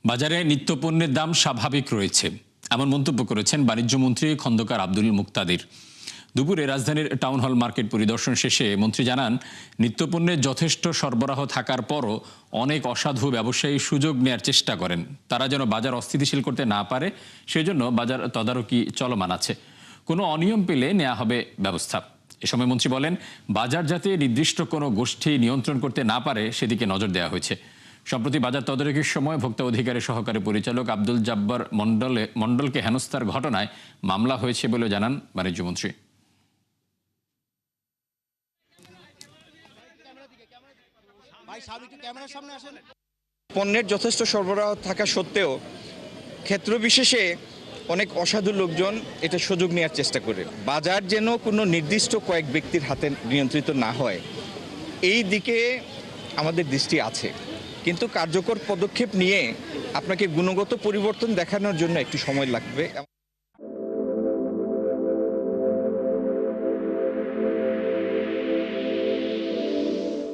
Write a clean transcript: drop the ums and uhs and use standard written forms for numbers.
বাজারে নিত্যপণ্যের দাম স্বাভাবিক রয়েছে, এমন মন্তব্য করেছেন বাণিজ্যমন্ত্রী খন্দকার আব্দুল মুক্তাদির। দুপুরে রাজধানীর টাউন হল মার্কেট পরিদর্শন শেষে মন্ত্রী জানান, নিত্যপণ্যের যথেষ্ট সরবরাহ থাকার পরও অনেক অসাধু ব্যবসায়ী সুযোগ নেয়ার চেষ্টা করেন। তারা যেন বাজার অস্থিতিশীল করতে না পারে, সেজন্য বাজার তদারকি চলমান আছে। কোনো অনিয়ম পেলে নেওয়া হবে ব্যবস্থা। এ সময় মন্ত্রী বলেন, বাজার যাতে নির্দিষ্ট কোনো গোষ্ঠী নিয়ন্ত্রণ করতে না পারে সেদিকে নজর দেওয়া হয়েছে। সম্প্রতি বাজার তদারকির সময় ভোক্তা অধিকারের সহকারী পরিচালক আব্দুল জাব্বার মণ্ডলকে হেনস্থার ঘটনায় মামলা হয়েছে বলে জানান বাণিজ্যমন্ত্রী। পণ্যের যথেষ্ট সরবরাহ থাকা সত্ত্বেও ক্ষেত্র বিশেষে অনেক অসাধু লোকজন এটা সুযোগ নেওয়ার চেষ্টা করে। বাজার যেন কোনো নির্দিষ্ট কয়েক ব্যক্তির হাতে নিয়ন্ত্রিত না হয়, এই দিকে আমাদের দৃষ্টি আছে, কিন্তু কার্যকর পদক্ষেপ নিয়ে আপনাকে গুণগত পরিবর্তন দেখানোর জন্য একটু সময় লাগবে।